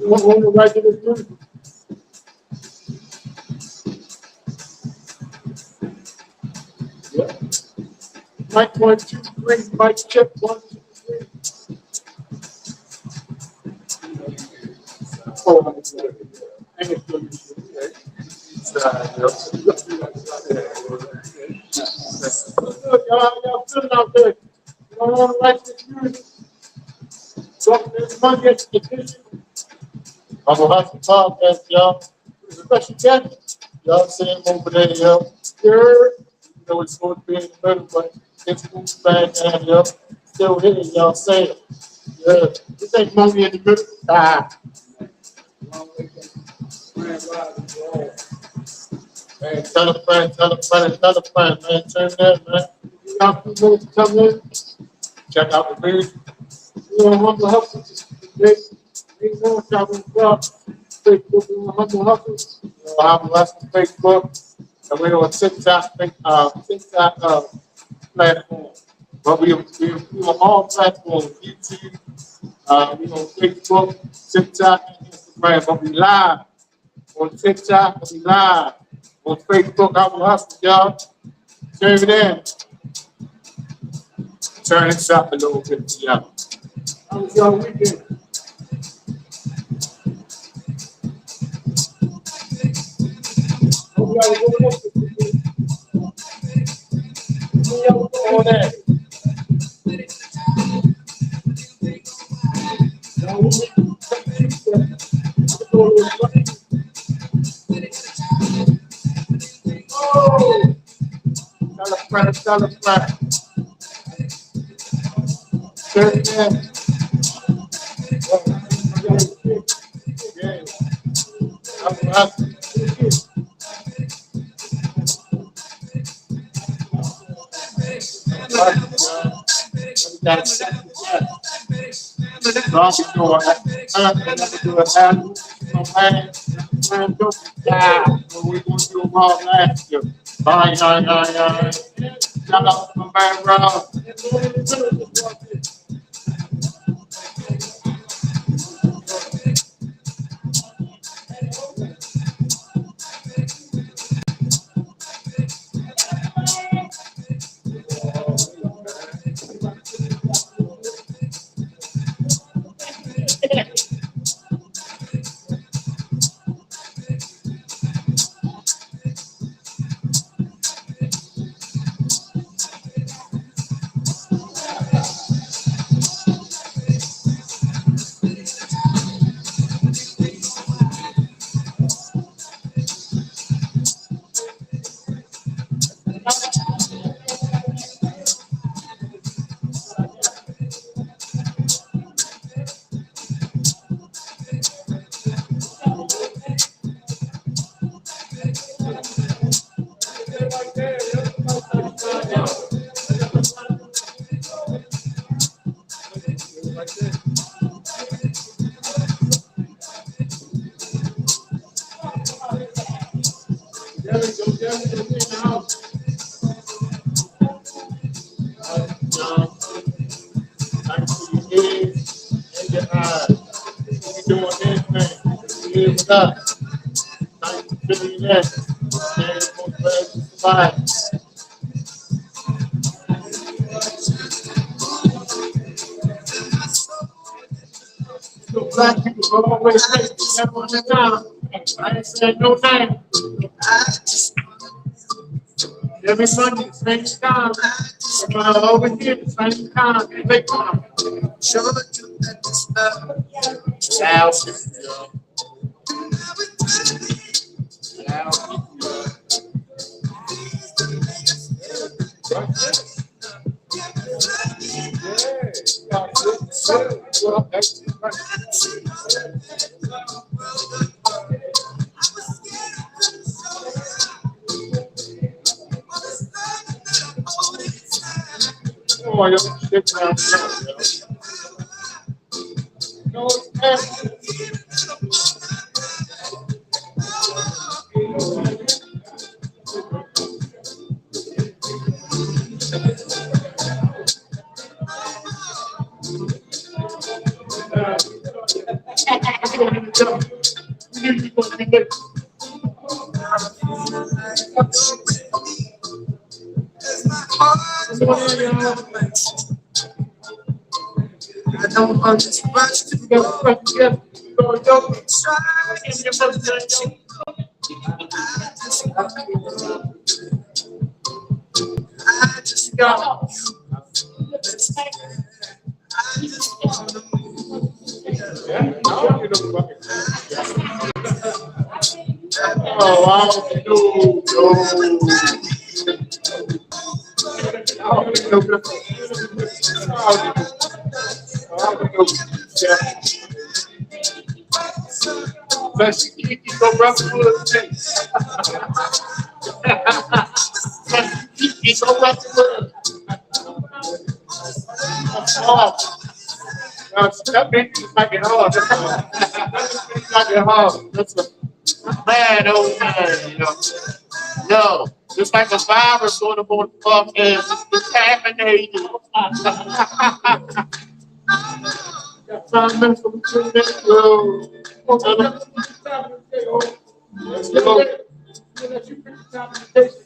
want to write to this dude? Yeah. Mike 1, 2, 3. Mike check 1, 2, 3. Oh, I'm sorry. I ain't doing this shit. Y'all feeling out there? You don't want to write this dude? So there's money at the petition. I'm gonna have to podcast, y'all. Special guest. Y'all see him over there, yo. Sure. You know it's supposed to be in the middle, but it's moved back down, yo. Still here, y'all say it. Yeah. This ain't money in the middle. Ah. Man, tell a friend, tell a friend, tell a friend, man. Turn that, man. You got people to come in. Check out the music. You know, Humble Hustles today. You know, shopping club. Facebook, you know, Humble Hustles. You know, Humble Hustles Facebook. And we're on TikTok, platform. But we on all platforms, YouTube, we on Facebook, TikTok, and Instagram. But we live on TikTok, and we live on Facebook. Humble Hustles, y'all. Turn it in. Turn this up a little bit, y'all. How was y'all weekend? Hope y'all was going up this weekend. Y'all was going on there. Oh! Tell a friend, tell a friend. Turn it in. Yeah. We going to do them all last year. Bye. Shout out to my man, Rob. Black people don't always say that all the time. I ain't saying no name. Every Sunday, same time. Over here, same time. They come. Oh, I got shit down there. No, it's don't want to rush to go. I just got Let's keep go rough with Keep go rough with that makes it like it hard. Like it hard. That's a man, oh man, you know. No, it's like a virus on the motherfucker. It's contaminated. Got 5 minutes from the 2 minutes. Let's go.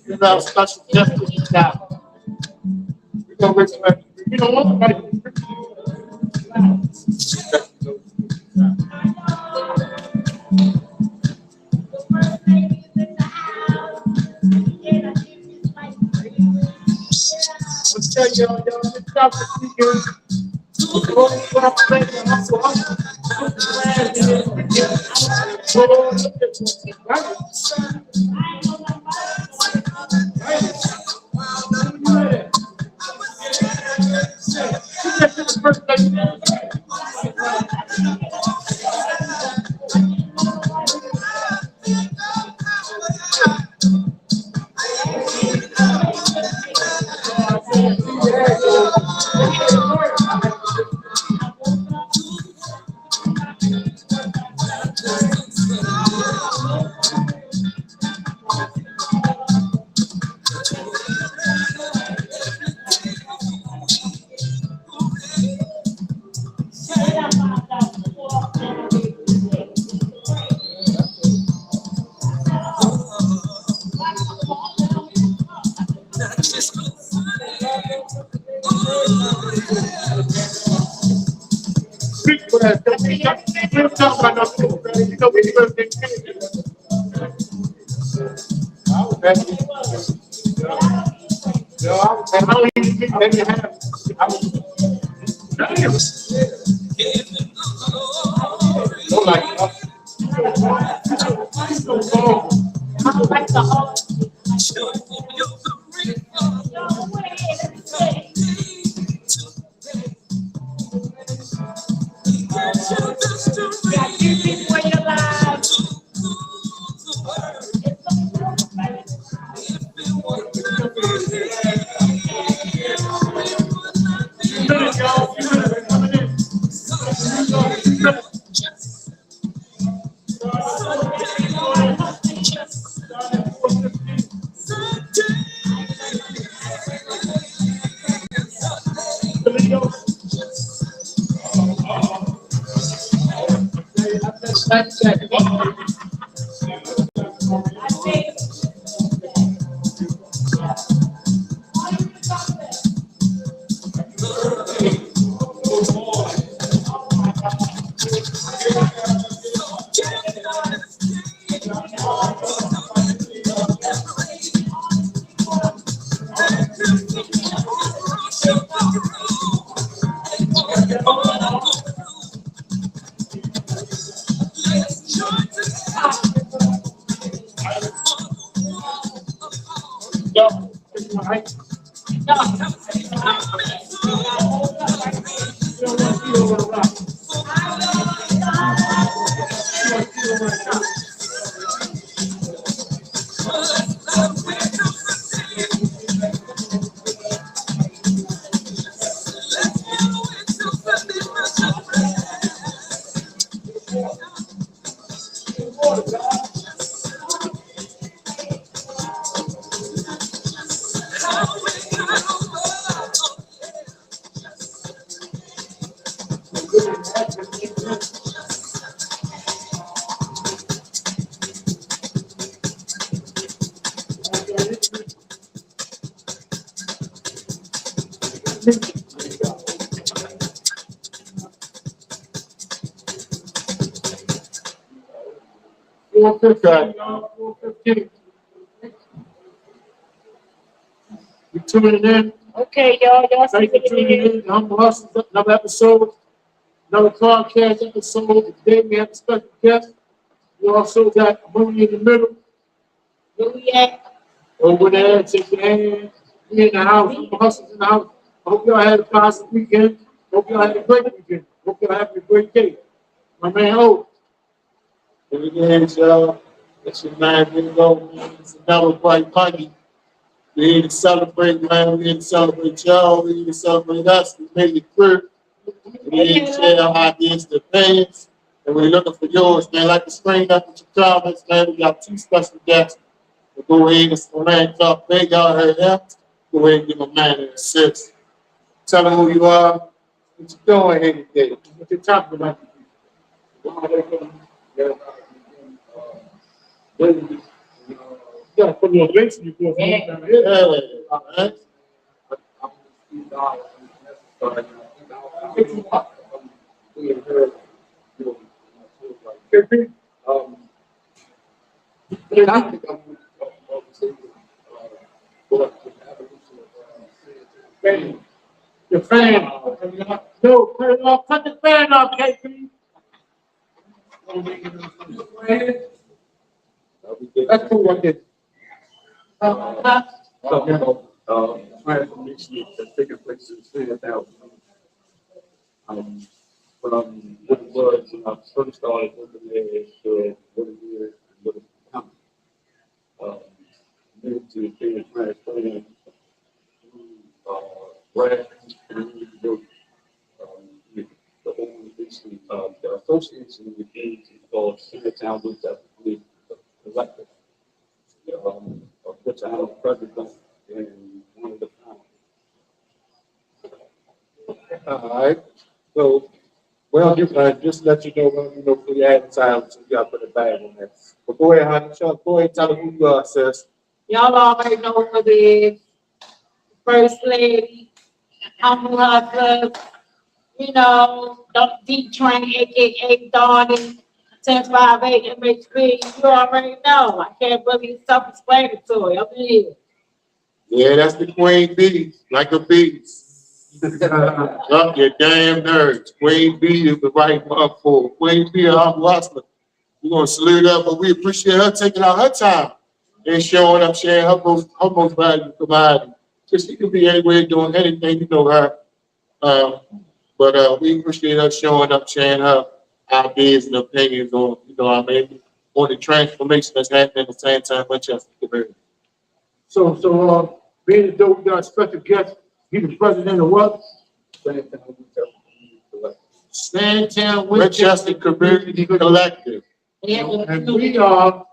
You know, special justice now. We're going to respect. You don't want to tell y'all, stop the speakers. 4:15, y'all. 4:15. You tuning in? Okay, y'all. Thank you for tuning in. I'm Hustlaz, another episode, another podcast episode. Today we have a special guest. We also got Mooney in the middle. Where we at? Over there, take your hand. We in the house. I'm Hustlaz in the house. I hope y'all had a positive weekend. Hope y'all had a great weekend. Hope y'all having a great day. My man, O. Here it is, y'all. It's your man, Big O, man. It's another bright party. We here to celebrate, man. We here to celebrate y'all. We here to celebrate us. We made it through. We here to share our ideas to fans. And we're looking for yours, man. Like the screen up with your comments, man. We got two special guests. We'll go ahead and man Clark-Bey. Y'all heard him. Go ahead and give a man an assist. Tell them who you are. What you doing here today? What you talking about? You gotta put your links in your phone. Yeah. Your fan. No, cut it off. Cut the fan off, KP. That's cool right there. Transformation that's taking place in the now. What it was when I first started working there to what it is and what it's becoming. Moved to being transformed brand community building. The organization, the association with AIDS is called Town Roots African Collective. Of which I am president and one of the founders. All right. So, well, just let you know, for the advertising, so you got to put a bag on that. But go ahead, honey. Go ahead, tell them who you are, sis. Y'all already know what it is. First lady, humble hustlers, D-Train, aka Donnie, 1058 MHP. You already know. I can't really self-explanatory. I'm here. Yeah, that's the Queen Bee, like a beast. Up your damn nerves. Queen Bee is the right one for Queen Bee. I'm Hustler. We're gonna salute her, but we appreciate her taking out her time and showing up, sharing her most valuable commodity. Because she can be anywhere doing anything, you know her. But we appreciate her showing up, sharing her ideas and opinions on, on the transformation that's happening at the same time with Chester community. So, being as though we got a special guest, he's the president of what? Sandtown Winchester Community Collective. And we are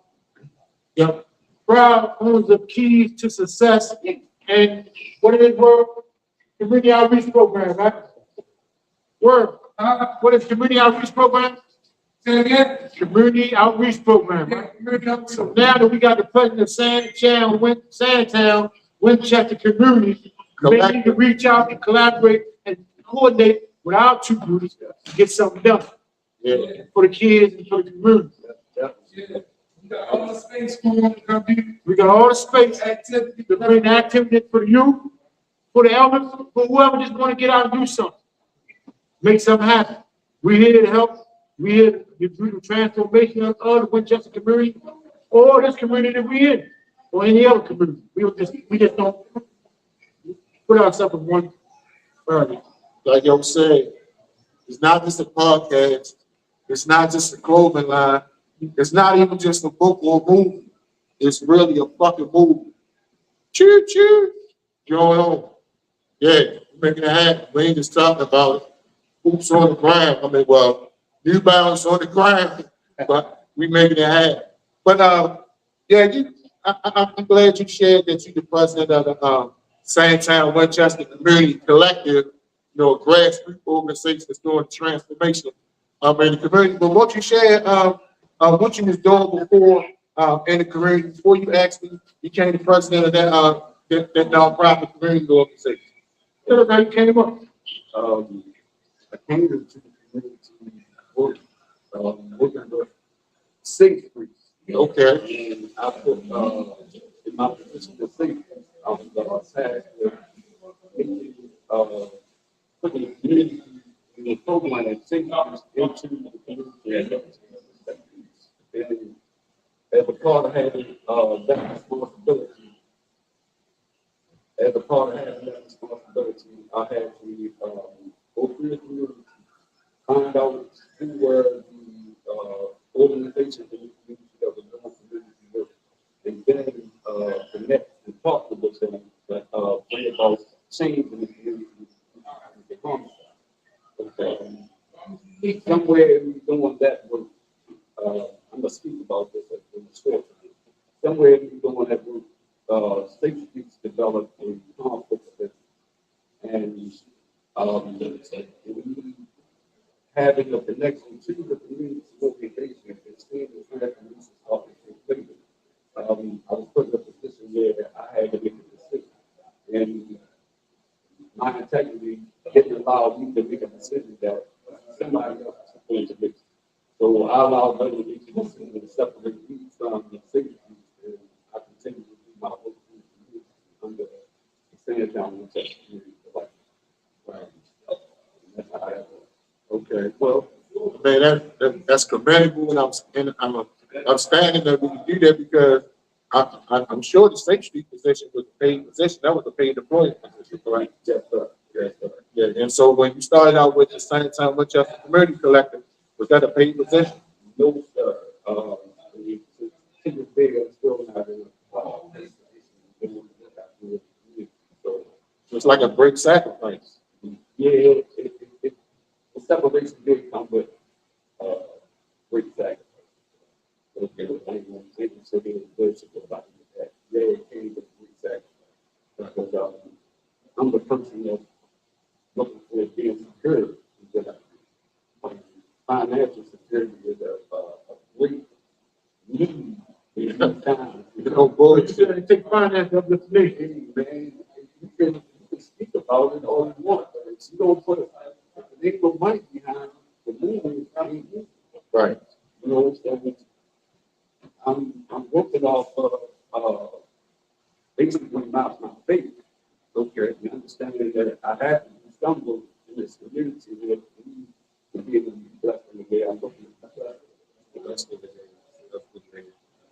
the proud owners of Keys to Success. And what is it, word? Community Outreach Program, right? Word. What is Community Outreach Program? Say it again. Community Outreach Program, right? So now that we got the president of Sandtown Winchester Community, we need to reach out and collaborate and coordinate with our two groups to get something done. Yeah. For the kids and for the community. Yeah. We got all the space for them to come in. We got all the space activity to bring activity for the youth, for the elders, for whoever just want to get out and do something. Make something happen. We're here to help. We're here to do the transformation of the Winchester community or this community that we're in, or any other community. We just don't put ourselves in one area. Like y'all said, it's not just a podcast. It's not just a clothing line. It's not even just a book or a movie. It's really a fucking movie. Choo choo. Going on. Yeah, we're making it happen. We ain't just talking about it. Oops on the ground. I mean, well, New Balance on the ground, but we making it happen. But yeah, I'm glad you shared that you're the president of the Sandtown Winchester Community Collective, a grassroots organization that's doing transformation in the community. But what you shared, what you was doing before in the community, before you actually became the president of that nonprofit community organization. How you came up? I came to the community working on safe streets. Okay. And I put, in my position to see, I was tasked with making, putting the community, the program and signals into the community. And as a part of having, that responsibility, as a part of having that responsibility, I had to, go through the community, find out who were the, organizations in the community that were doing community work, and then, connect and talk with them, that, bring about change in the community. Okay. Somewhere in doing that work, I'm gonna speak about this in the short. Somewhere in doing that work, state streets developed a conflict and, we having a connection to the community organization and seeing the transformation of the community. I was put in a position where I had to make a decision. And my integrity didn't allow me to make a decision that somebody else was going to make. So I allowed them to make a decision to separate me from the safety, and I continue to do my work in the community under the San Antonio community. Right. That's how I have it. Okay. Well, man, that's commendable, and I'm standing that we can do that because I'm sure the State Street position was a paid position. That was a paid employee position, correct? Yes, sir. Yes, sir. Yeah. And so when you started out with the San Antonio Winchester Community Collective, was that a paid position? No, sir. Big O still not in. So It's like a great sacrifice. yeah, the separation did come with great sacrifice. Okay, I ain't gonna say any words about that. Yeah, it came with great sacrifice. Because I'm the person that's looking for being secure. Financial security is a great need. Time. You know, boy, You should take finance up with me, man. You can speak about it all you want, but if you don't put a name of money behind the movement, I mean, right. you know, so I'm working off basically my faith. Okay, you understand that I have to stumble in this community that we to be able to be blessed in the way I'm looking at that. That's the thing.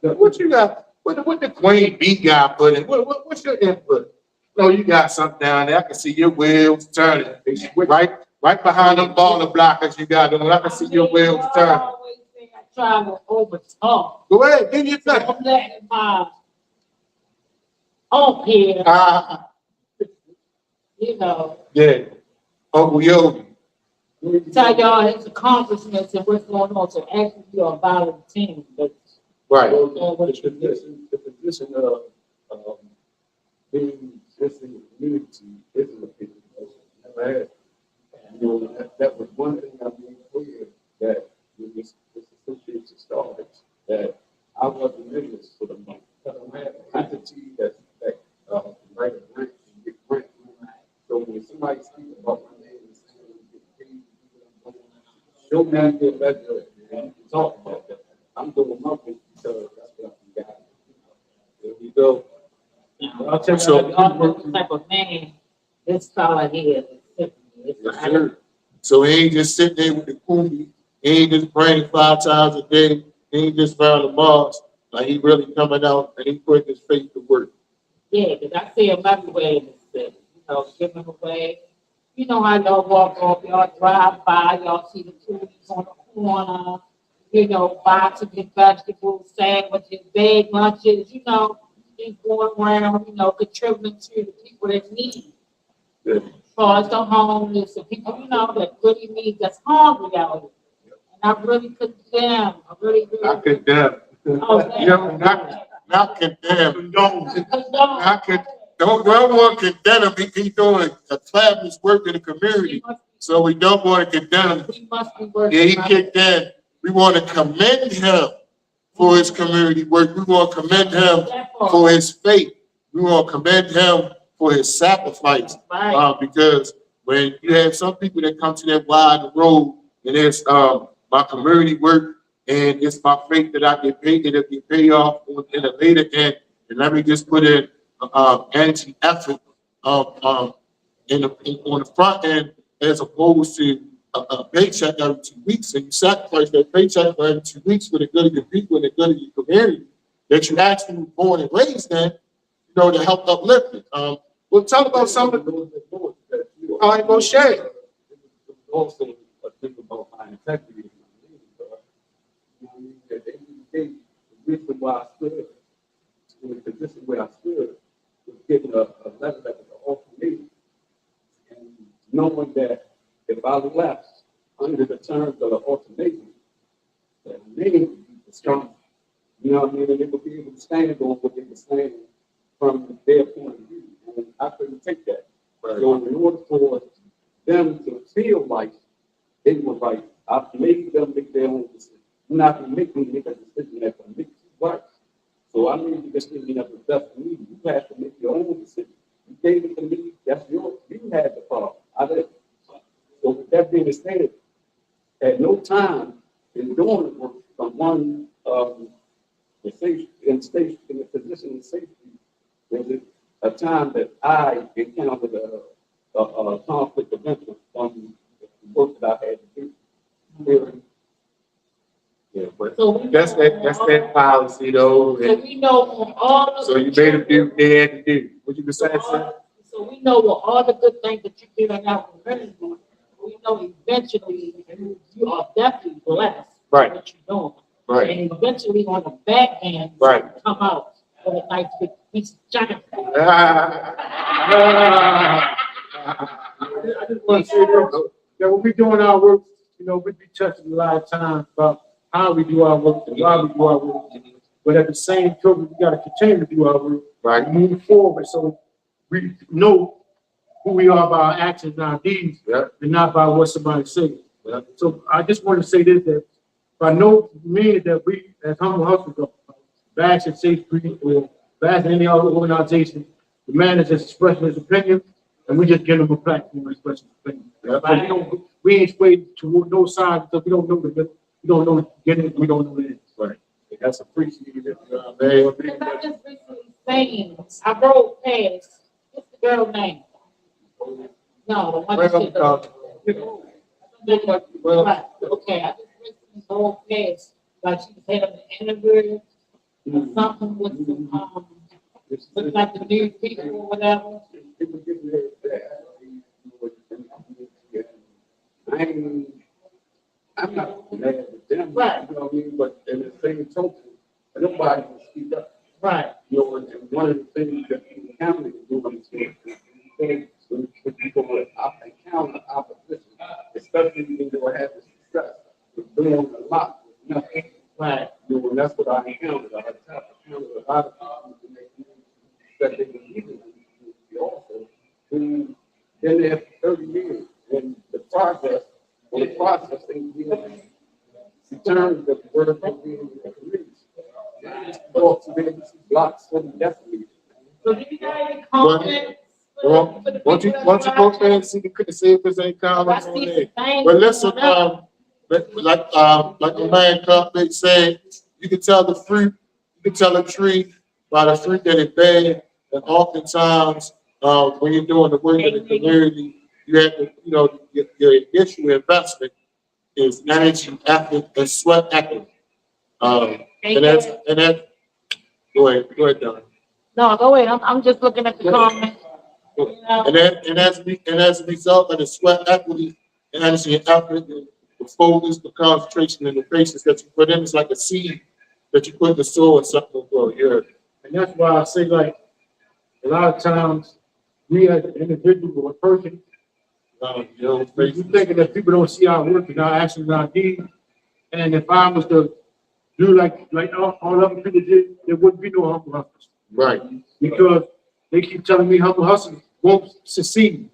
What you got? What the Queen Bee guy put in? What's your input? No, you got something down there. I can see your wheels turning. Right behind them baller blockers you got them. I can see your wheels turning. I always think I travel over talk. Go ahead, give your So thing. I'm letting my up here, you know, Yeah. Uncle Yogi. tell y'all his accomplishments and what's going on. So actually, you're a volunteer, but Right. The position of being just in the community isn't a big position. Never had. You know, that was one thing I made clear that when this association started, that I wasn't in this for the money. Because I had an entity that write a grant and get grant. So when somebody speaks about my name and saying get paid, show me the ledger and you can talk about that. I'm doing my thing because that's what I got. There we go. I'll tell you, y'all know the type of man this fella here is. Yes, sir. So he ain't just sitting there with the coolie. He ain't just praying 5 times a day. He ain't just around the mosque. Like he really coming out and he putting his faith to work. Yeah, because I see him everywhere in the city, you know, giving away. You know how y'all walk off, y'all drive by, y'all see the foodies on the corner, you know, boxing your vegetables, sandwiches, bag lunches, you know, he's going around, you know, contributing to the people that need. Yeah. For the homeless, the people, you know, that really need, that's hungry out here. And I really condemn, I condemn. Oh, You know, not condemn. Don't want to condemn him. He doing a fabulous work in the community. So we don't want to condemn him. He must be working. Yeah, he kicked in. We want to commend him for his community work. We want to commend him for his faith. We want to commend him for his sacrifice. Because when you have some people that come to that wide road and there's my community work, and it's my faith that I get paid, that it get paid off in a later end. And let me just put in energy effort on the front end as opposed to a paycheck every 2 weeks. And you sacrifice that paycheck for every 2 weeks for the good of your people and the good of your community that you actually were born and raised in, to help uplift it. We'll talk about some of those. All right, go share. Also, I think about my integrity and my living, bro. You know what I mean? At the end of the day, the reason why I stood in the position where I stood was getting a letter that was an ultimatum. And knowing that if I left under the terms of the ultimatum, that many would be discouraged. You know what I mean? And they would be able to stand on what they were saying from their point of view. And I couldn't take that. Right. So in order for them to feel like they were right, I made them make their own decision. You're not going to make me make a decision that's going to make you right. So I made the decision that was best for me. You have to make your own decision. You gave it to me, that's yours. You had the power. I didn't. So with that being said, at no time in doing the work from one the safety in the position of safety, was it a time that I encountered a conflict of interest from the work that I had to do. Really. Yeah, but that's that policy though. So we know on all the. So you made a few they had to do. What you been saying, sir? So we know what all the good things that you're giving out from Renaissance. We know eventually you are definitely blessed. Right. What you're doing. Right. And eventually on the back end, right, come out with a nice big piece of China. I just want to say this, that when we doing our work, we be touching a lot of times about how we do our work and why we do our work. But at the same token, we got to continue to do our work, right, and move forward. So we know who we are by our actions and our deeds, and not by what somebody says. So I just want to say this, that by no means that we, as Humble Hustlaz, bash and Safe Street or bash any other organization, the man is just expressing his opinion, and we just give him a platform to express his opinion. So we ain't swayed to no side because we don't know the we don't know the beginning, we don't know the end. Right. That's appreciated. Because I just recently saying, I rode past, what's the girl name? No, the one that right. Okay, I just recently rode past, like she was having an interview or something with some, look like the new people or whatever. I'm not mad with them, right. You know what I mean? But in the same token, nobody can speak up. Right. And one of the things that you encounter doing is when people encounter opposition, especially when they have the success, it's doing a lot with nothing. Right. And that's what I encountered. I encountered a lot of people that they believe in also, who been there for 30 years, and the process things being determined that the word of being released. Well, to be able to block certain definitely. So do you got any comments? Once you go there and see if there's any comments on there. But listen, like the man Clark-Bey said, you can tell the fruit, you can tell a tree by the fruit that it bears. And oftentimes, when you're doing the work in the community, you have to, your initial investment is energy, effort, and sweat equity. And that's go ahead, Don. No, go ahead. I'm just looking at the comments. And as a result of the sweat equity, and energy and effort, the focus, the concentration, and the patience that you put in, it's like a seed that you put in the soil and something will grow. Yeah. And that's why I say, like, a lot of times, we as an individual or a person, we're thinking that people don't see our work and our actions and our deeds. And if I was to do like all other people did, there wouldn't be no Humble Hustlaz. Right. Because they keep telling me Humble Hustlaz won't succeed.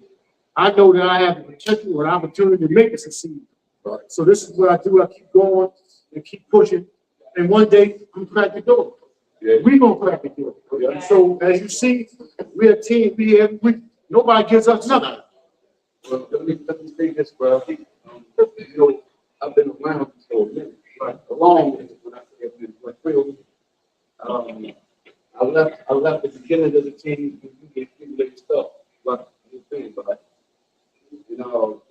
I know that I have the potential or opportunity to make it succeed. Right. So this is what I do. I keep going and keep pushing. And one day I'm crack the door. Yeah. We gonna crack the door. Yeah. So as you see, we're a team. We every week. Nobody gives us nothing. Well, let me say this, bro. I've been around for a minute, right? A long beginning of the team, you get stimulated stuff. But you know,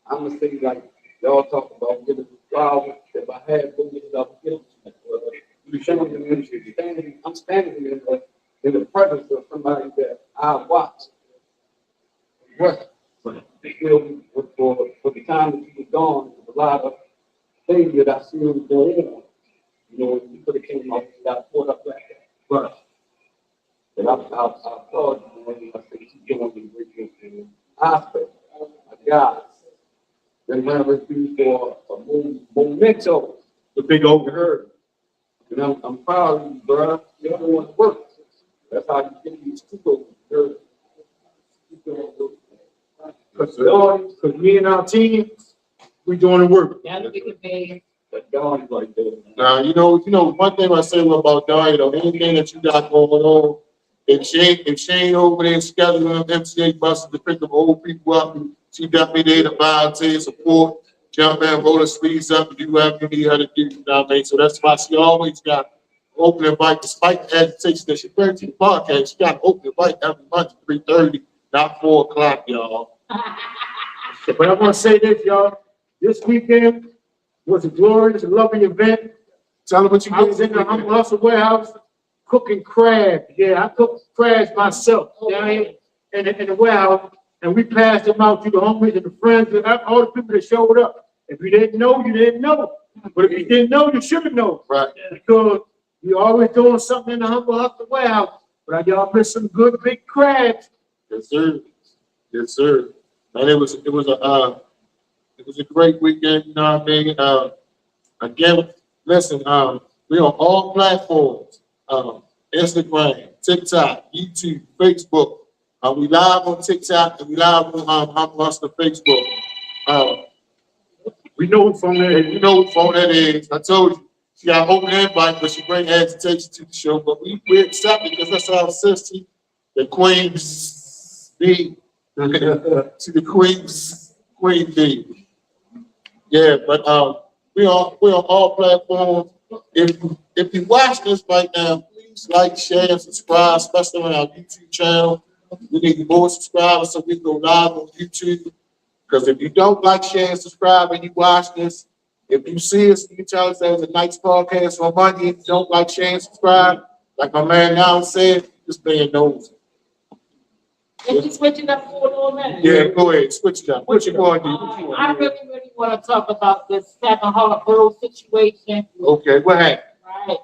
I'm gonna say like y'all talk about giving flowers. If I had booties, I would give them. I'm standing in the presence of somebody that I watch. What? You know, for the time that you were gone, there's a lot of things that I see was going on. You know, you could have came off and got caught up like that. But I applaud you, man. I think you're doing the great thing. Aspect, a guy, that never be for a memento, the big old herd. And I'm proud of you, bro. You're doing the work. That's how you get these people. Because me and our team, we doing the work. That'll be the big. But Don right there. Now, you know, one thing I say about Don, you know, anything that you got going on, if she ain't over there scheduling MCA buses to pick up old people up, she definitely there to volunteer, support, jump in, roll the sleeves up, and do whatever you need her to do, you know what I mean? So that's why she always got open invite, despite the agitation that she brings to the podcast, she got an open invite every month at 3:30, not 4 o'clock, y'all. But I want to say this, y'all. This weekend was a glorious, loving event. Tell her what you I was in the Humble Hustle warehouse cooking crab. Yeah, I cooked crabs myself down here in the warehouse, and we passed them out to the homies and the friends and all the people that showed up. If you didn't know, you didn't know. But if you didn't know, you should have known. Right. Because we always doing something in the Humble Hustle warehouse. But y'all missed some good big crabs. Yes, sir. Yes, sir. And it was a great weekend, you know what I mean? Again, listen, we on all platforms, Instagram, TikTok, YouTube, Facebook. We live on TikTok and we live on Humble Hustle Facebook. We know who phone that is. You know what phone that is. I told you, she got open invite, but she bring agitation to the show. But we accept it because that's our sister, the Queen B. To the Queen B. Yeah, but we're on all platforms. If you watch this right now, please like, share, and subscribe, especially on our YouTube channel. We need more subscribers so we can go live on YouTube. Because if you don't like, share, and subscribe, and you watch this, if you see us, you can tell us that was a nice podcast on Monday. If you don't like, share, and subscribe, like my man now said, just being nosy. If you switching up forward on that. Yeah, go ahead, switch it up. What you going to do? I really want to talk about this Seven Heart Girl situation. Okay, what happened? Right.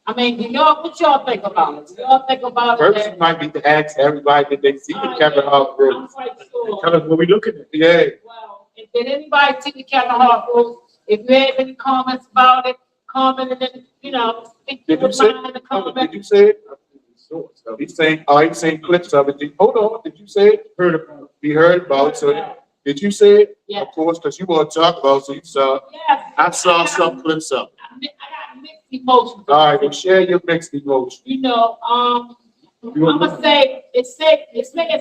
I mean, what y'all think about it? Do y'all think about it? First, you might need to ask everybody that they see the Kevin Hart group. I'm quite sure. Tell us what we looking at. Yeah. Well, if did anybody see the Kevin Hart group? If you have any comments about it, comment and then, speak to Did you your say? mind in the comment. Did you say it? He's saying clips of it. Hold on. Did you say it? Heard about it. You heard about it. So did you say it? Yeah. Of course, because you want to talk about it, so you saw. Yes. I saw some clips of it. I got mixed emotions. All right, then share your mixed emotions. I'm gonna say it's saying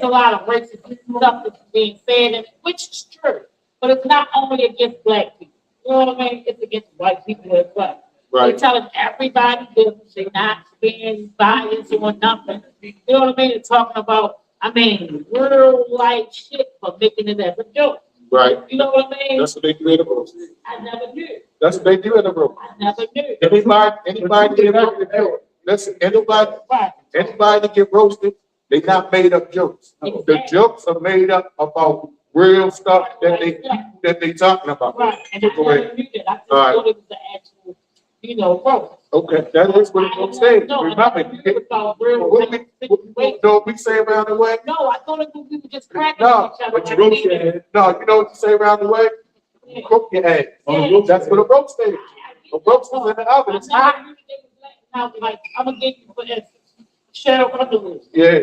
a lot of racist stuff that's being said, and which is true, but it's not only against black people. You know what I mean? It's against white people as well. Right. They're telling everybody that they're not being biased or nothing. You know what I mean? They're talking about, real life shit for making it as a joke. Right. You know what I mean? That's what they do in the room. I never knew. That's what they do in the room. I never knew. Anybody listen, anybody that get roasted, they not made up jokes. The jokes are made up about real stuff that they talking about. Right, and I never knew that. I just thought it was the actual, roast. Okay, that is what it's saying. No, Remember, what we say around the way? No, I thought we were just cracking No, each other. But you roast your head. No, you know what you say around the way? You cook your eggs. Yeah. That's what a roast is. A roast is in the oven. It's hot. I'm gonna get you for instance, Cheryl Underwood. Yeah.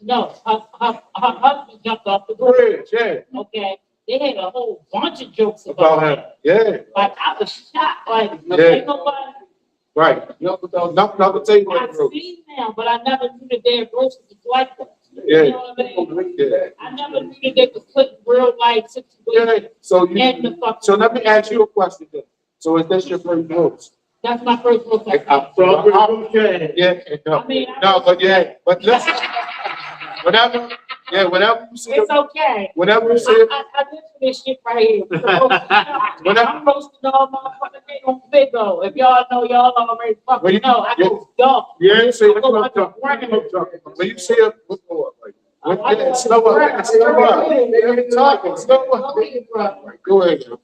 No, her husband jumped off the Bridge, yeah. Okay, they had a whole bunch of jokes About about him. that. Yeah. Like I was shocked. Like Yeah. nobody. Right. Nothing on the table. I've seen them, but I never knew that their roast was like that. Yeah. You know what I mean? Yeah. I never knew that they was putting real life situations Yeah. So in the fucking. let me ask you a question then. So is this your first roast? That's my first book. I'm Okay. Yeah, no, I mean, no, but yeah, but listen, whenever, yeah, whenever you see, It's okay. whenever you see it, I live for this shit right here. Whenever- I'm roasting all motherfucking thing on Big O. If y'all know, y'all already When fucking you- know. I yeah. go dumb. yeah, you see, I go like a when you see it, what's going on, like, when, yeah, slow up, slow up, every talking, slow up. Go ahead, Joe.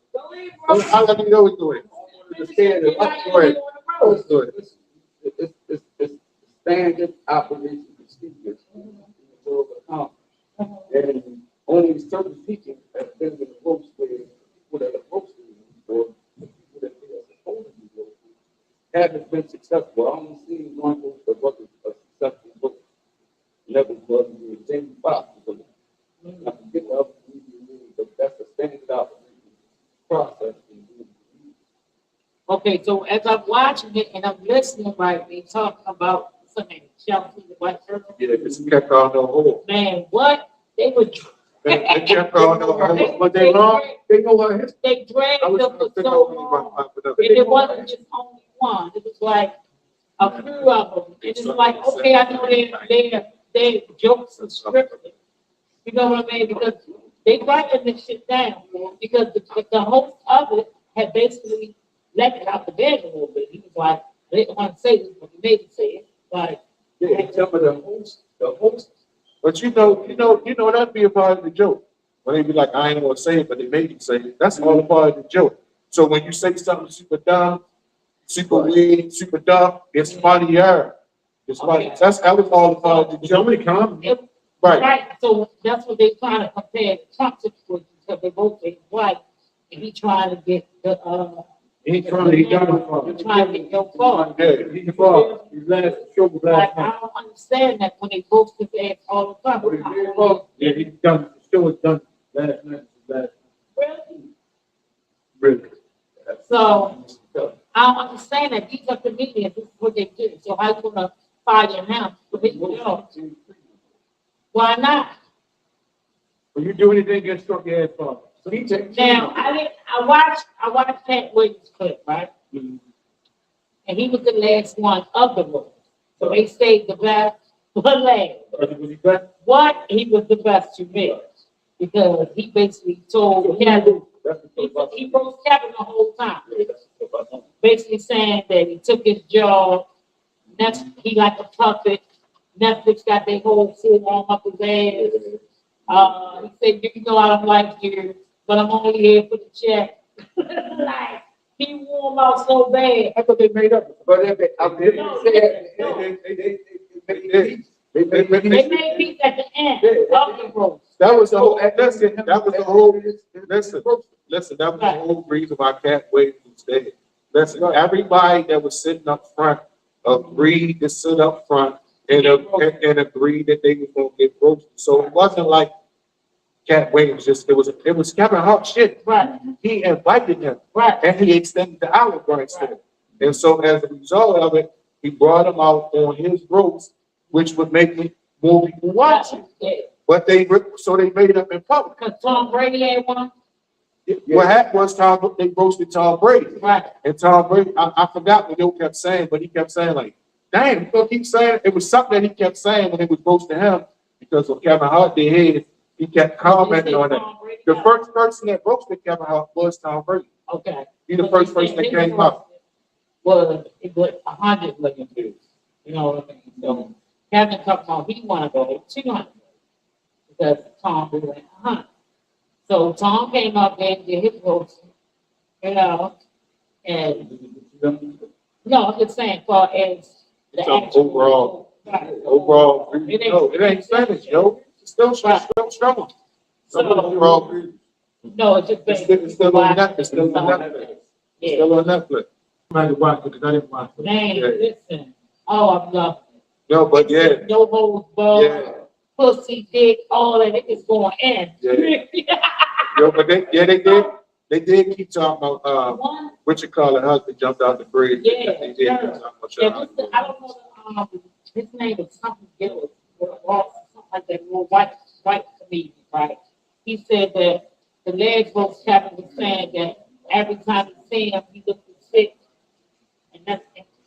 I'll let you know what's doing. Go ahead. Let's do it. It's standard operation procedures to overcome. And only certain people have been in the ropes where people that are supposed to be, or people that they are supposed to be, haven't been successful. I only seen one book that wasn't a successful book. Never was the Jamie Foxx. I forget the other movie, but that's the standard operation process. Okay, so as I'm watching it and I'm listening, right, they talking about something, Chelsea, the white person. Yeah, because you kept on the hole. Man, what? They were. They kept on the hole. But they wrong, they know what it is. They dragged I was them for thinking so about long. popping up. And it wasn't just only one. It was like a few of them. And it's like, okay, I know they jokes and scripted. You know what I mean? Because they writing this shit down. Because the host of it had basically let it out the bed a little bit. He was like, they didn't want to say this, but he made it say it. Like, Yeah, some of the host. But that'd be a part of the joke. When they be like, I ain't gonna say it, but they make you say it. That's all a part of the joke. So when you say something super dumb, super weird, super dumb, it's funnier. It's funny. Okay. That was all a part of the joke. Somebody come. Right. right. So that's what they trying to compare the Trump situation because they both say white, and he trying to get the He trying to, he done He trying to get your fault. Yeah. He fought. His last show was Like, last I month. don't understand that when they post his ass all the time. Yeah, he done, the show was done last night, Really? really. So I don't understand that these are comedians. This is what they do. So how you gonna fire him for his job? Why not? When you do anything, get struck your ass off. So he takes. Now I watched Pat Williams clip, right? And he was the last one of the room. So they saved the best for last. Was he back? What he was the best to me because he basically told Kevin, he broke Kevin the whole time, basically saying that he took his job, next he like a puppet. Netflix got their whole full on up his ass. He said, you know I don't like you, but I'm only here for the check. Like he wore him out so bad. I thought they made up. But if they, I didn't No, say no. they They made peace at the end of the road. That was the whole, listen, that was the whole, listen, that was the whole reason why Cat Williams was there. Listen, everybody that was sitting up front agreed to sit up front and agreed that they was gonna get roasted. So it wasn't like Cat Williams it was Kevin Hart shit. Right, He invited him right. and he extended the olive branch to him. And so as a result of it, he brought him out on his roast, which would make more people watch it. Yeah. But they made it up in public. Cause Tom Brady had one. What happened was they roasted Tom Brady. Right. And Tom Brady, I forgot what Joe kept saying, but he kept saying like, damn, you gonna keep saying it was something that he kept saying when they was roasting him because of Kevin Hart did. He kept commenting on it. The first person that roasted Kevin Hart was Tom Brady. Okay. He the first person that came up. Was it was 100 million views? You know what I mean? So Kevin talking about he want to go 200 because Tom went 100. So Tom came up and did his roast, you know, and no, I'm just saying, for as the So actual overall, no, it ain't finished, yo. It's still strong. So, Overall, no, it's just it's still on Netflix. It's still on Netflix. It's Yeah, still on Netflix. I might watch it because I didn't watch it. man, Yeah. listen. Oh, I'm loving it. No, but yeah, No holds barred. yeah, Pussy, dick, all that, it is going in. yeah. Yo, but they did keep talking about One, what you call it, husband jumped out the bridge. Yeah, They did yeah. keep talking about yeah, y'all. I don't know, his name is something Gillis, or something like that, more white comedian, right? He said that the leg folks Kevin was saying that every time he see him, he looked sick. And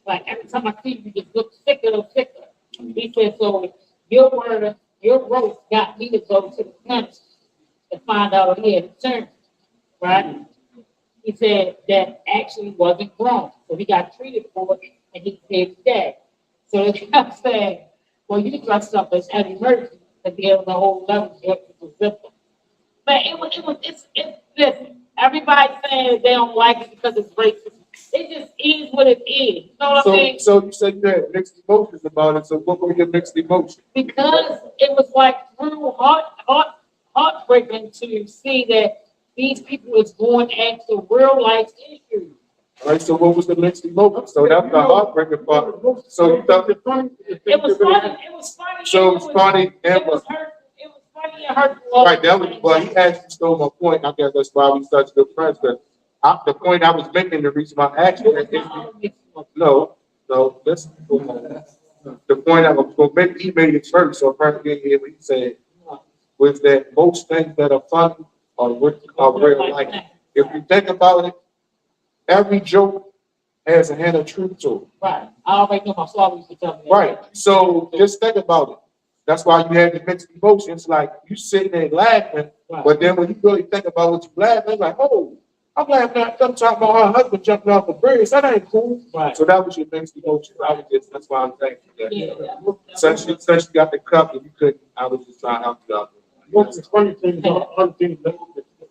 like every time I see you, just look sicker and sicker. He said, so your word, your roast got me to go to the country to find out he had insurance, right? He said that actually wasn't wrong. So he got treated for it and he paid today. So they kept saying, well, you dressed up as an emergency to be able to hold level with the victim. But listen, everybody's saying they don't like it because it's racist. It just is what it is. You know what I mean? So you said you had mixed emotions about it. So what were your mixed emotions? Because it was like through heartbreaking to see that these people is going after real life issues. All right. So what was the mixed emotions? So that's the heartbreaking part. So you thought it funny? It was funny. It was funny. So it's funny and It was hurtful. It was funny and hurtful. right. That was well. He actually stole my point. I guess that's why we such good friends. But the point I was making, the reason why I asked you that is no. That's the point I was going to make. He made it first. So probably here he said was that most things that are funny are real life. If you think about it, every joke has a hint of truth to it. Right. I already know my father used to tell me that. Right. So just think about it. That's why you have the mixed emotions. Like you sitting there laughing, Right. but then when you really think about what you laughing, like, oh, I'm laughing at them talking about her husband jumping off a bridge. That ain't cool. Right. So that was your mixed emotion. That's why I'm thankful that. Yeah. Since you got the cup and you couldn't, I was just trying to help you out. What's the funny thing is other things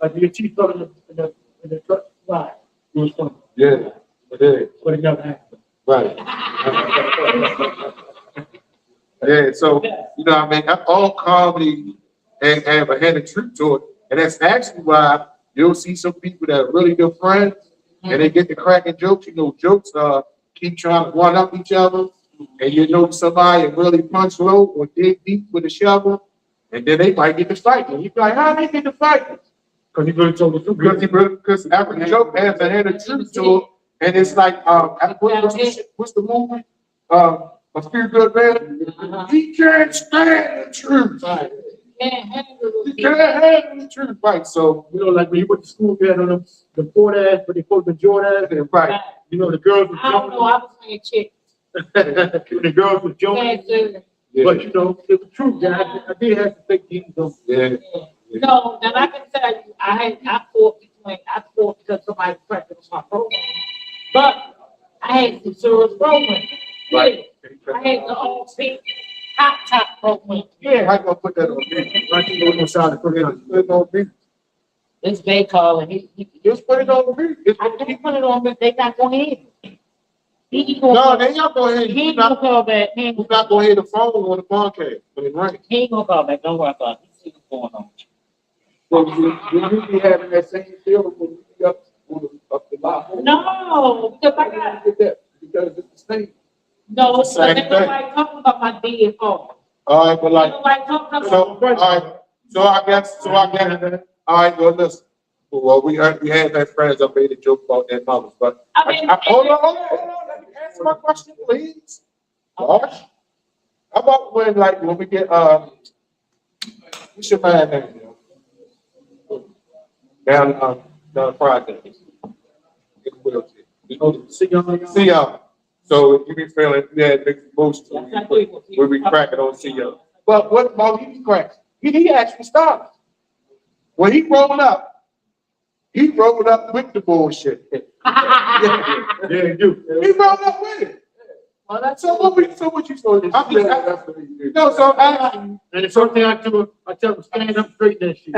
like your teeth fell in the truck. Right. It was funny. Yeah, it is. But it never happened. Right. Yeah, so you know, I mean, all comedy and have a hint of truth to it, and that's actually why you'll see some people that are really good friends, and they get to cracking jokes. You know, jokes keep trying to one up each other, and you know somebody really punch low or dig deep with a shovel, and then they might get to fighting. You be like, how they get to fighting? Because he really told the truth. Because every joke has a hint of truth to it, and it's like, what's the movie? A Few Good Man. He can't stand the truth. Right. He can't handle the truth. Right. So You know, like when you went to school, you had on the port ass, but they put the Jordan. right. You know, the girls were I don't know. I was playing chick. the girls were joking. Yeah. But you know, it was true. I did have to take these on. Yeah. No, now I can tell you, I fought because somebody practiced my program. But I had some serious programs. Right. I had the old pink hot top program. Yeah. I gonna put that on me. Like you go inside and put it on. Put it on me. This day call and he Just put it on me. I can't put it on, but they not gonna hear me. No, they not gonna hear He you. ain't gonna call back. He ain't You're not gonna hear the phone on the podcast when it rings. gonna call back. Don't worry about it. He see what's going on. So will you be having that same feeling when you be up the lot? No, because I got Because it's the same. no. Because Same ain't thing. nobody talking about my dead phone. All right, but Ain't like, nobody talking so, about. all right, so I guess, all right, well, listen. Well, we had that friends. I made a joke about their mothers, but hold on. Let me answer my question, please. Gosh. How about when we get, what's your man name? Down Friday. Get the wheelchair. See y'all. So you be feeling, you had big emotions. We be cracking on see y'all. But what about he be cracking? He actually started. When he rolled up with the bullshit. Yeah, you do. He rolled up with it. Well, that's So what you supposed to do? I'm just asking. No, so I'm asking. And the first thing I do, I tell them stand up straight that shit.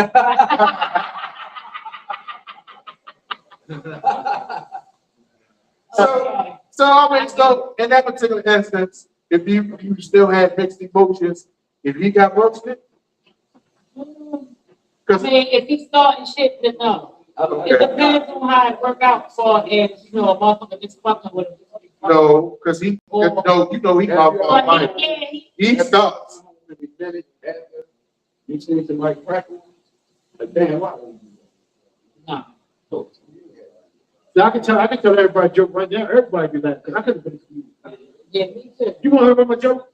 So I mean, so in that particular instance, if you still had mixed emotions, if he got roasted, I because mean, if he's starting shit, then no. It depends on how it work out for him, a motherfucker just fucking with him. no, because he But he starts. You see somebody cracking? Like, damn, why? no. So I can tell everybody a joke right now. Everybody be laughing. 'Cause I could have been excused. Yeah, me too. You want to hear about my joke?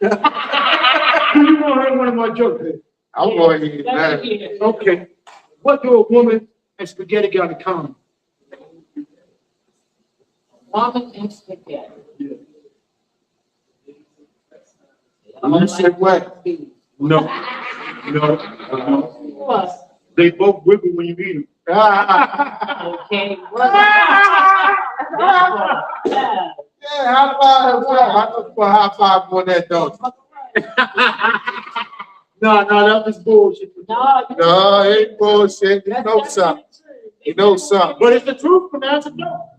You want to hear one of my jokes? I'm going to eat Let that. me hear it. Okay. What do a woman and spaghetti got in common? Woman and spaghetti. You said what? No, What? they both wiggle when you eat them. Okay, what? Yeah. Yeah, how about I look for a high five on that dog. No, that was bullshit. No, it ain't bullshit. You know something. You know something. But it's the truth, man. That's a joke.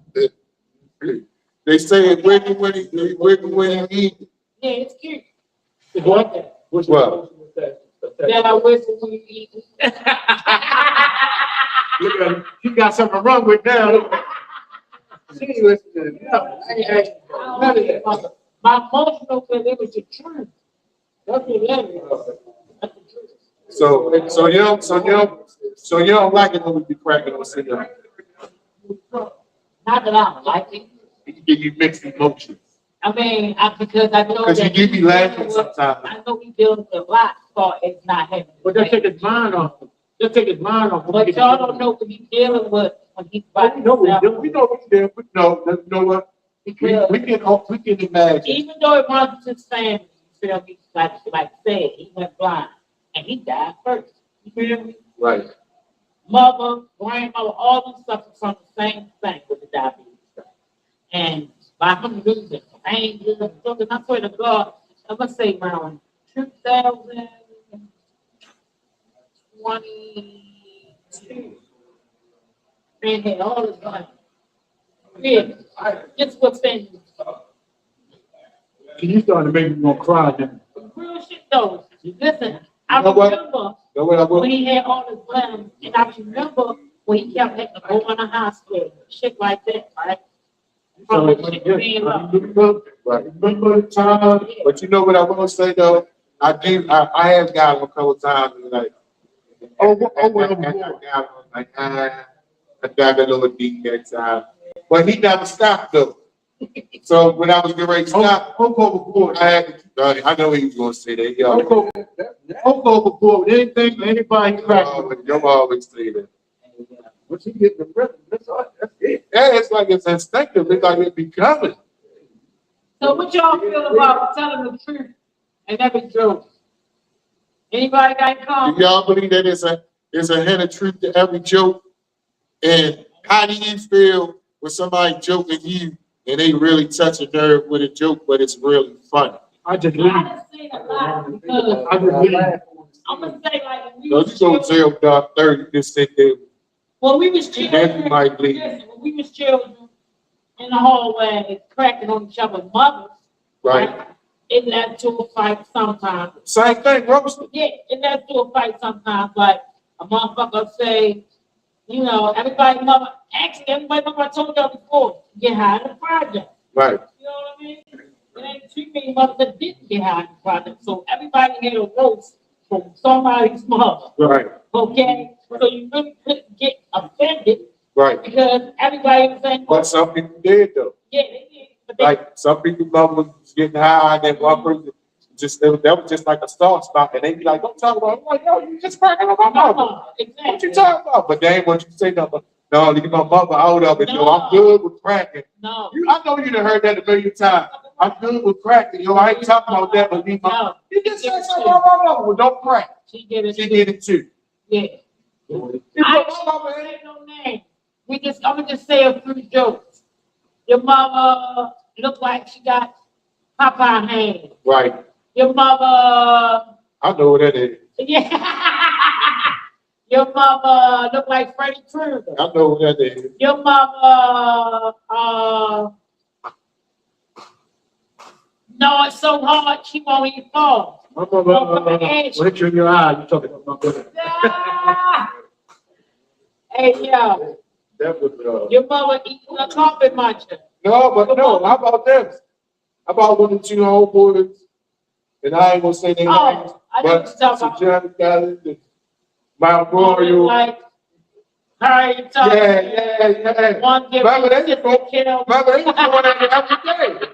They say it wiggle when you eat. Yeah, it's cute. What? What? That I whistle when you eat. Look at him. He got something wrong with now. She ain't listening to nothing. I ain't asking for none of that. My emotional feel it was the truth. That's what that is. That's the truth. So you don't like it when we be cracking on cigarette. Not that I don't like it. It give you mixed emotions. I mean, because I know Because you that give me laughing sometimes. I know we dealing with a lot, so it's not heavy. But they'll take his mind off him. They'll take his mind off him. But y'all don't know what he's dealing with when he's Oh, by we know himself. we know what we do. We know what. Because We can imagine. even though it runs his family, you feel me? Like said, he went blind and he died first. You feel me? Right. Mother, grandmother, all them suffer from the same thing with the diabetes. And by him losing pain, and I swear to God, I'm gonna say around 2022, man had all his money. Yeah, just what's in You starting to make me want to cry now. real shit though. Listen, I You know what? remember Know what I will? when he had all his limbs, and I remember when he kept having to go in the hospital, shit like that, right? From the shit being up. Right. Remember the time? But you know what I will say though? I have got him a couple times and like, I got a little deep that time. But he never stopped though. So when I was getting ready to stop, I know he was gonna say that. Yo, Don't go overboard with anything, anybody cracking. you always say that. Once he get the rhythm, that's all, that's it. Yeah, it's like it's instinctive. It's like it be coming. So what y'all feel about telling the truth and never joke? Anybody got Do comment? y'all believe that it's a hint of truth to every joke? And how do you feel when somebody joking you and they really touch a nerve with a joke, but it's really funny? I just leave. I just say a lot because I just leave. I'm gonna say like when we So was you go children, jail dark 30, just sit there. when we was Then you children, might leave. listen, when we was children in the hallway cracking on each other's mothers, Right. it led to a fight sometimes. Same thing, roasted. Yeah, it led to a fight sometimes. Like a motherfucker say, you know, everybody mother, actually everybody mother I told y'all before, get high in the project. Right. You know what I mean? It ain't too many mothers that didn't get high in the project. So everybody had a roast from somebody's mother. Right. Okay? So you really couldn't get offended Right. because everybody was saying, But some people did though. yeah, they did. But they, Like some people mother was getting high and then one person that was just like a start spot and they be like, don't talk about it. I'm like, yo, you just cracking on my mother. exactly. What you talking about? But they ain't want you to say nothing. No, leave my mother out of it. Yo, I'm good with cracking. No. I know you done heard that a million times. I'm good with cracking. Yo, I ain't talking about that, but leave my. No. You just said something about my mother. Well, don't crack. She did it. She did it too. Yeah. You I put my mama in. ain't say no name. I'm gonna just say a few jokes. Your mama look like she got Popeye hands. Right. Your mama, I know what that is. yeah. Your mama look like Freddy Krueger. I know what that is. Your mama, no, it's so hard she won't even fall. My mother, when it's in your eye, you talking about my brother. Ah! Hey, yo, That was your mama eating a carpet muncher. no, but no. How about this? How about one of the two homeboys? And I ain't gonna say their names, Oh, I know what but you're talking about. Johnny Collins and Mount Royal. Like, how you talking? Yeah. One give Remember, me they sister was kill. Remember, they was going at it every day.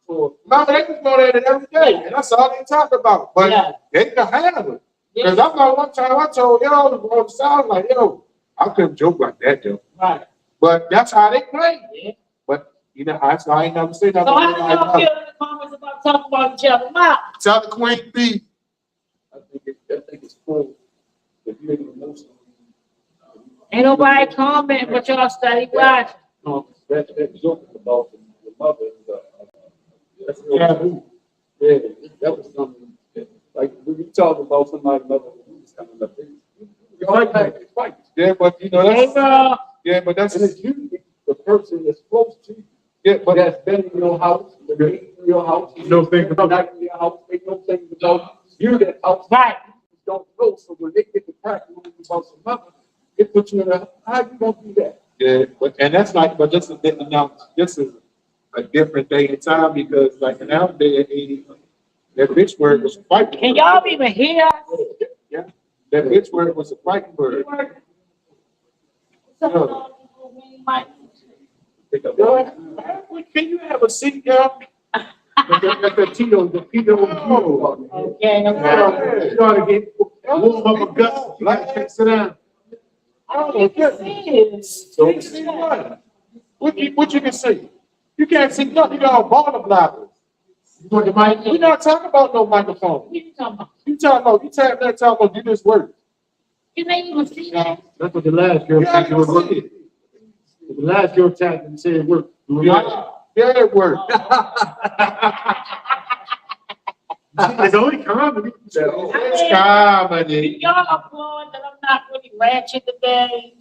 Remember, they was going at it every day, and that's all they talk about. But Yeah. they can handle it. Yeah. Because I know one time I told yo on the side, like, yo, I couldn't joke like that, though. Right. But that's how they play. Yeah. But You know, I ain't never said So nothing. how do y'all feel in the comments about talking about each other mouth? Tell the Queen B. I think it's cool. If you're emotional. Ain't nobody comment, but y'all study watching. That joke about the mother. That's taboo. Yeah, that was something. Like when you talk about somebody's mother, it's kind of like it's fight. Yeah, but you know Hey, that's girl. yeah, but that's And it's usually the person that's close to you. yeah, but That's been in your house, been in your house. No thing about not in your house. They don't think about you that house. Right. Don't know. So when they get the crack about some mother, it puts you in a how you gonna do that? yeah, but that's like but this is different now. This is a different day and time because like in our day and age, that bitch word was a fighting Can word. y'all even hear us? Yeah, that bitch word was a fighting word. Can you have a seat, girl? That's the Tito, the Tito. Okay, no problem. You gotta get warm up a gut. You gotta sit down. You can see it. So see what? What you can see? You can't see nothing. You got bottom blockers. You want the mic? We're not talking about no microphone. What you talking about? You talking about you tap that talking about do this work. Can they even see that? That's what the last girl Yeah, said. you can see it. The last girl tapped and said it worked. Yeah, it worked. It's only comedy. It's comedy. Y'all applaud that I'm not really ratchet today.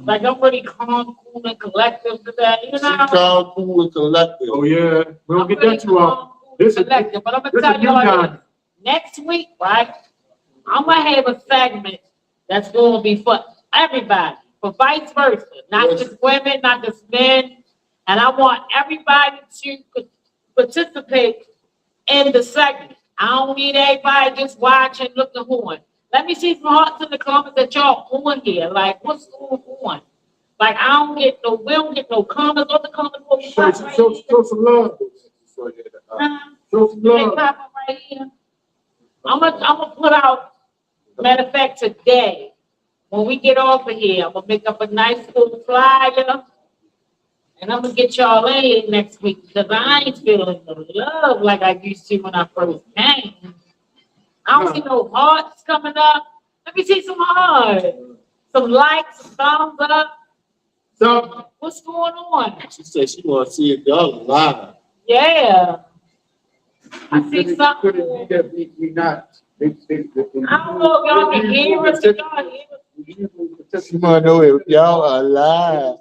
Like I'm really calm, cool, and collective today. You She know? called cool and collective. Oh, yeah. We don't get really that too often. calm, cool, This and is, collective. But I'm this gonna is tell new y'all time. this. Next week, right? I'm gonna have a segment that's gonna be for everybody, for vice versa, not Yes. just women, not just men. And I want everybody to participate in the segment. I don't need everybody just watching, looking on. Let me see some hearts in the comments that y'all on here. Like, what's going on? Like, we don't get no comments. All the comments will be Show, popping right show, here. show some love. Huh? Show some They love. popping right here. I'm gonna put out, matter of fact, today, when we get off of here, I'm gonna make up a nice little flyer. And I'm gonna get y'all in here next week because I ain't feeling the love like I used to when I first came. I don't see no hearts coming up. Let me see some hearts. Some likes, some thumbs up. So, What's going on? She said she want to see it done live. Yeah. I see something. Could it be that we not? I don't know if y'all can hear us. Can y'all hear us? She want to know if y'all are live.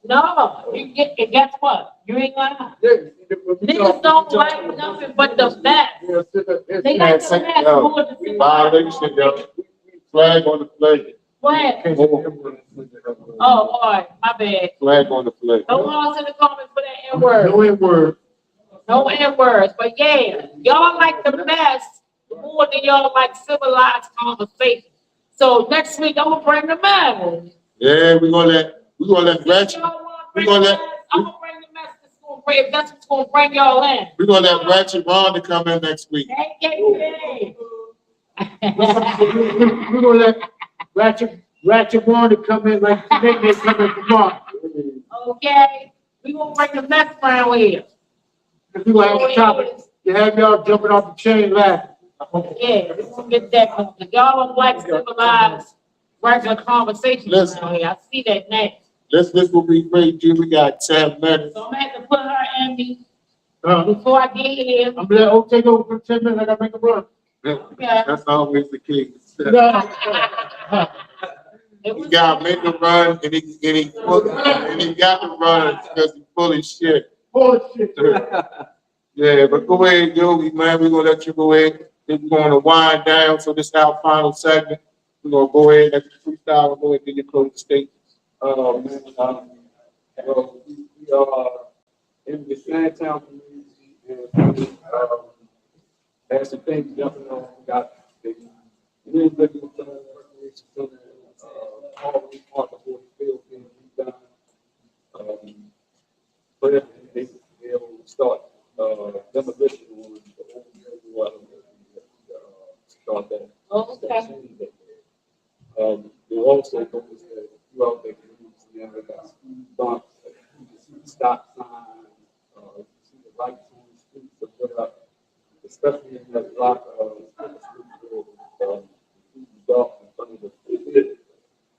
No, and guess what? You ain't lying. Niggas don't like nothing but the best. They like the best more than the Violation, yo. Flag on the flag. Flag. Oh, all right, my bad. Flag on the flag. No loss in the comments for that N-word. no word. No N-words. But yeah, y'all like the best more than y'all like civilized conversation. So next week I'm gonna bring the man. Yeah, we're gonna let Ratchet. I'm gonna bring the mess that's gonna bring, if that's what's gonna bring y'all in. We're gonna let Ratchet Ron to come in next week. Hey. We're gonna let Ratchet Warren come in like they come in tomorrow. Okay, we gonna bring the mess around here. If you have a topic, you have y'all jumping off the chain laughing. Yeah, we gonna get that, because y'all don't like civilized regular conversations around here. I see that next. This will be great, G. We got 10 minutes. So I'm gonna have to put her in me Uh, before I get here. I'm gonna let O take over for 10 minutes. I gotta make a run. That's always the case. No. You gotta make a run, and he got to run because he's full of shit. Bullshit. Yeah, but go ahead, Yogi, man. We're gonna let you go ahead. We're gonna wind down. So this is our final segment. We're gonna go ahead and freestyle and go ahead and get your closing statement. Well, we are in the Sandtown community and had some things jumping on. We got the new living center, recreation center, all the part of the field being redone. But they'll start demolition on the old building. Start that. Okay. They'll also notice that throughout the community, you know, they got speed bumps, you can see the stop signs, you see the lights on the streets or whatever, especially in that block of dark in front of the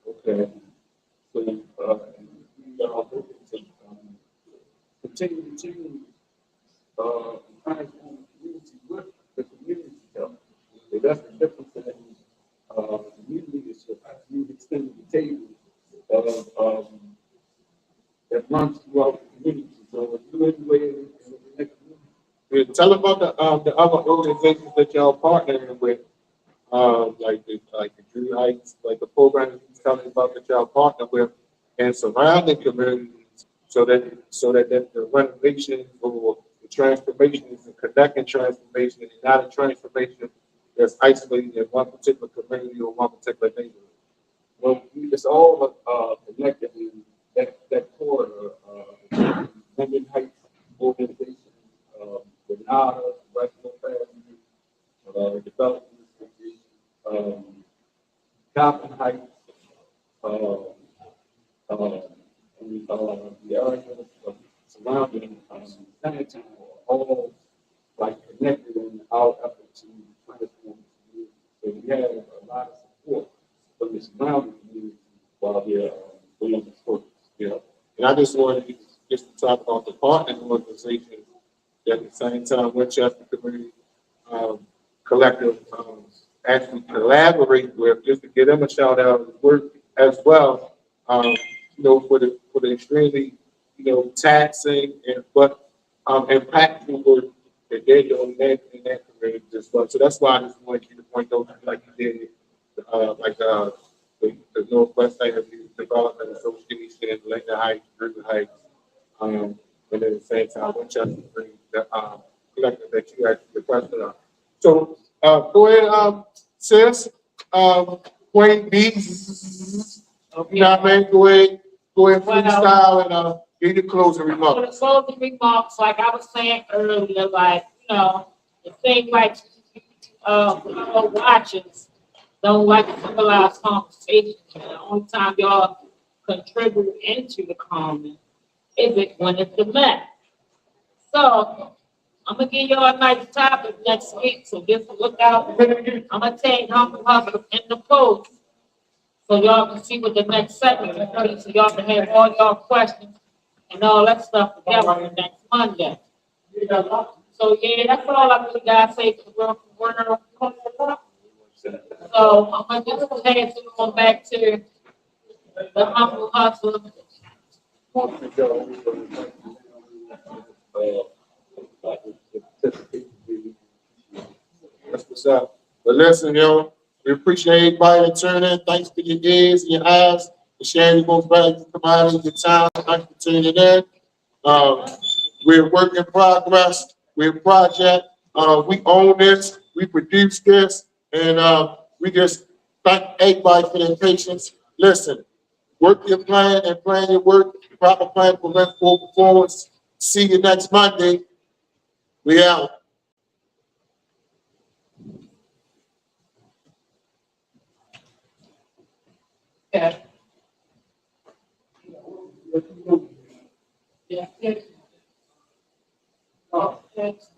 okay. So, we are looking to continue to change, encourage the community with the community help. So that's the difference in community leadership. You extend the table of that runs throughout the community. So if you anyway in the next community. Tell about the other organizations that y'all partnering with, like the Drew Heights, like the program that you telling about that y'all partner with, and surrounding communities, so that the renovation or the transformation is a connecting transformation and not a transformation that's isolated in one particular community or one particular neighborhood. Well, it's all connected in that corridor. London Heights organization, the NADA, Western Family, Development, Compton Heights, the area surrounding Sanatown are all like connected in our effort to transform the community. So we have a lot of support from the surrounding community while they're doing this work. Yeah. And I just wanted to talk about the partner organizations that at the same time Winchester Community Collective actually collaborate with, just to give them a shout out and work as well, for the extremely, taxing and but impactful work that they're doing in that community as well. So that's why I just wanted you to point those like you did, the Northwest Side of the Development Association, Lincoln Heights, Griffin Heights, and then at the same time, Winchester Green, the collective that you actually requested on. So go ahead, sis, Queen B, you know what I mean? Go ahead, freestyle and give your closing For the remarks. closing remarks, like I was saying earlier, it seems like watchers don't like civilized conversations. And the only time y'all contribute into the comment is it when it's the mess. So I'm gonna give y'all a nice topic next week. So just look out. I'm gonna take Humble Hustle in the post so y'all can see what the next segment is. So y'all can have all y'all questions and all that stuff together next Monday. So yeah, that's all I really gotta say for the world. So I'm gonna just pass it on back to the Humble Hustle. That's what's up. But listen, we appreciate everybody that turned in. Thanks for your ears and your eyes, for sharing your most valuable commodity, your time. Thanks for tuning in. We're a work in progress. We're a project. We own this. We produce this. And we just thank everybody for their patience. Listen, work your plan and plan your work. Proper plan for performance. See you next Monday. We out. Yeah. Yeah. Oh, thanks.